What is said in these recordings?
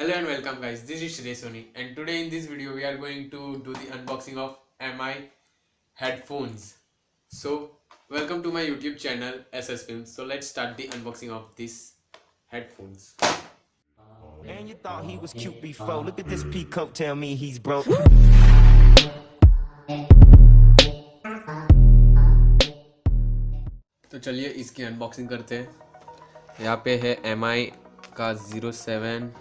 Hello and welcome guys, this is Shrey Soni and today in this video we are going to do the unboxing of MI headphones. So welcome to my YouTube channel SS Films. So let's start the unboxing of these headphones. And you thought he was cute before. Look at this peacoat, tell me he's broke. तो चलिए इसकी unboxing करते हैं। यहाँ पे है MI का 07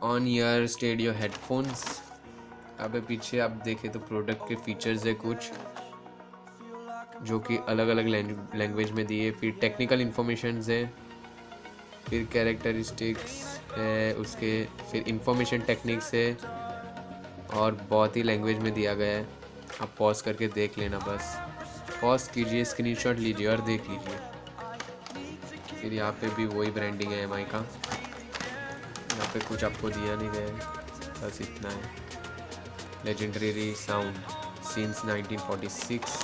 on year studio headphones. यहाँ पे पीछे आप देखें तो प्रोडक्ट के फीचर्स है कुछ जो कि अलग अलग लैंग्वेज में दिए, फिर टेक्निकल इन्फॉर्मेशंस है, फिर कैरेक्टरिस्टिक्स है उसके, फिर इंफॉर्मेशन टेक्निक्स है और बहुत ही लैंग्वेज में दिया गया है। आप पॉज करके देख लेना, बस पॉज कीजिए, स्क्रीनशॉट लीजिए और देख लीजिए। फिर यहाँ पे भी वही ब्रांडिंग है MI का। यहाँ पे कुछ आपको दिया नहीं गया है, बस इतना है। लेजेंडरी साउंड सिंस 1946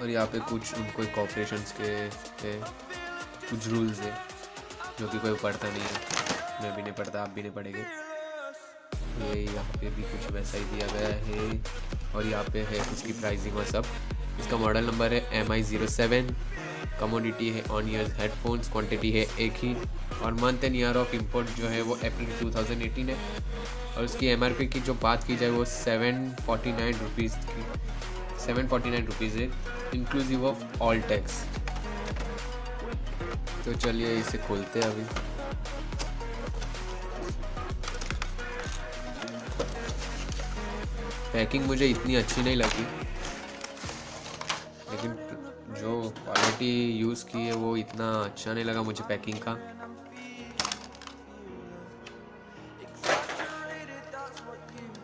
और यहाँ पे कुछ उनको कॉर्पोरेशंस के है, कुछ रूल्स है जो कि कोई पढ़ता नहीं है। मैं भी नहीं पढ़ता, आप भी नहीं पढ़ेंगे। ये यहाँ पे भी कुछ वैसा ही दिया गया है और यहाँ पे है उसकी प्राइसिंग और सब। इसका मॉडल नंबर है MI 07, कमोडिटी है ऑन ईयर्स हेडफोन्स, क्वांटिटी है एक ही और month and year of import जो है वो अप्रैल 2018 है और उसकी MRP की जो बात की जाए वो 749 रुपीज़ की 749 रुपीज़ है इंक्लूसिव ऑफ ऑल टैक्स। तो चलिए इसे खोलते हैं अभी। पैकिंग मुझे इतनी अच्छी नहीं लगी, लेकिन जो क्वालिटी यूज़ की है वो इतना अच्छा नहीं लगा मुझे पैकिंग का।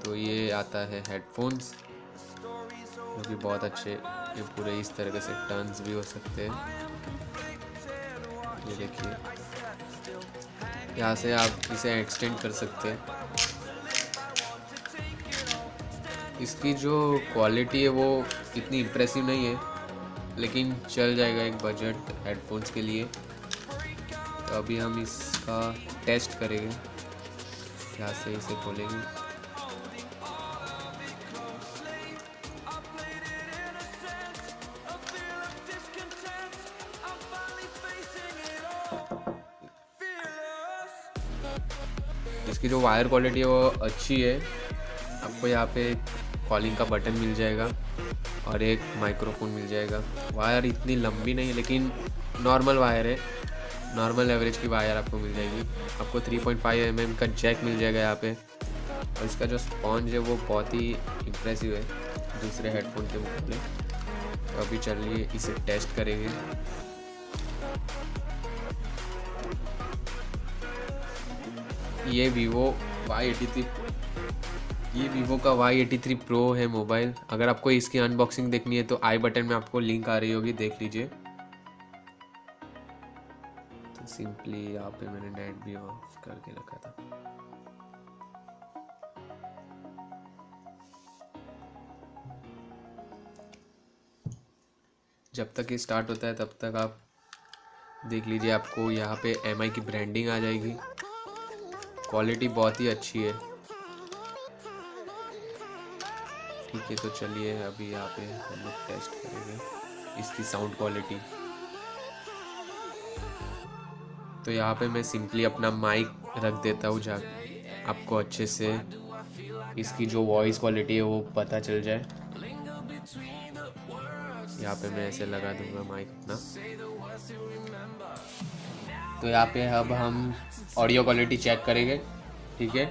तो ये आता है हेडफोन्स जो कि बहुत अच्छे, ये पूरे इस तरह से टर्न्स भी हो सकते हैं। ये देखिए, यहाँ से आप इसे एक्सटेंड कर सकते हैं। इसकी जो क्वालिटी है वो इतनी इम्प्रेसिव नहीं है, लेकिन चल जाएगा एक बजट हेडफोन्स के लिए। तो अभी हम इसका टेस्ट करेंगे, यहाँ से इसे खोलेंगे। इसकी जो वायर क्वालिटी है वो अच्छी है। आपको यहाँ पे कॉलिंग का बटन मिल जाएगा और एक माइक्रोफोन मिल जाएगा। वायर इतनी लंबी नहीं है, लेकिन नॉर्मल वायर है, नॉर्मल एवरेज की वायर आपको मिल जाएगी। आपको 3.5 mm का जैक मिल जाएगा यहाँ पे और इसका जो स्पॉन्ज है वो बहुत ही इम्प्रेसिव है दूसरे हेडफोन के मुकाबले। तो अभी चलिए इसे टेस्ट करेंगे। ये वीवो का Y83 प्रो है मोबाइल। अगर आपको इसकी अनबॉक्सिंग देखनी है तो आई बटन में आपको लिंक आ रही होगी, देख लीजिए। तो सिंपली यहाँ पे मैंने नेट भी ऑफ करके रखा था। जब तक ये स्टार्ट होता है तब तक आप देख लीजिए, आपको यहाँ पे MI की ब्रांडिंग आ जाएगी। क्वालिटी बहुत ही अच्छी है। ठीक है, तो चलिए अभी यहाँ पे हम लोग टेस्ट करेंगे इसकी साउंड क्वालिटी। तो यहाँ पे मैं सिंपली अपना माइक रख देता हूँ जहाँ आपको अच्छे से इसकी जो वॉइस क्वालिटी है वो पता चल जाए। यहाँ पे मैं ऐसे लगा दूंगा माइक अपना। तो यहाँ पे अब हम ऑडियो क्वालिटी चेक करेंगे। ठीक है,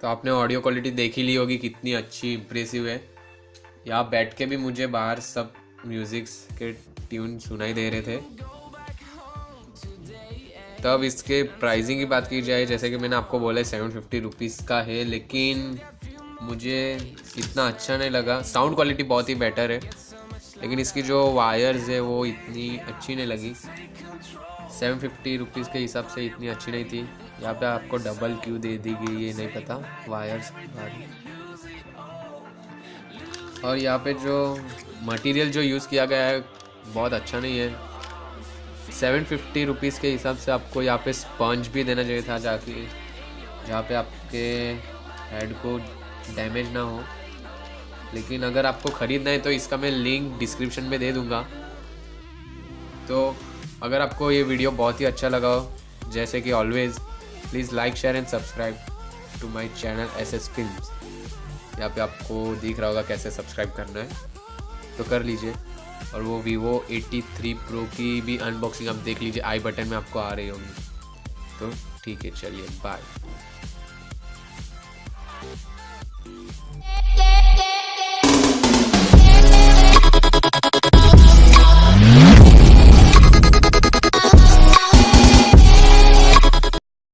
तो आपने ऑडियो क्वालिटी देख ही ली होगी कितनी अच्छी इम्प्रेसिव है। यहाँ बैठ के भी मुझे बाहर सब म्यूज़िक्स के ट्यून सुनाई दे रहे थे। तब इसके प्राइसिंग की बात की जाए, जैसे कि मैंने आपको बोला 750 रुपीज़ का है, लेकिन मुझे इतना अच्छा नहीं लगा। साउंड क्वालिटी बहुत ही बेटर है, लेकिन इसकी जो वायर्स है वो इतनी अच्छी नहीं लगी। 750 रुपीज़ के हिसाब से इतनी अच्छी नहीं थी। यहाँ पे आपको डबल क्यों दे दी गई ये नहीं पता, वायर्स। और यहाँ पे जो मटेरियल जो यूज़ किया गया है बहुत अच्छा नहीं है। 750 रुपीज़ के हिसाब से आपको यहाँ पे स्पंज भी देना चाहिए था, जाके जहाँ पे आपके हेड को डैमेज ना हो। लेकिन अगर आपको ख़रीदना है तो इसका मैं लिंक डिस्क्रिप्शन में दे दूँगा। तो अगर आपको ये वीडियो बहुत ही अच्छा लगा हो, जैसे कि always, please like share and subscribe to my channel SS films. यहाँ पे आपको दिख रहा होगा कैसे सब्सक्राइब करना है, तो कर लीजिए। और वो Vivo 83 Pro की भी अनबॉक्सिंग आप देख लीजिए, आई बटन में आपको आ रही होगी। तो ठीक है, चलिए बाय।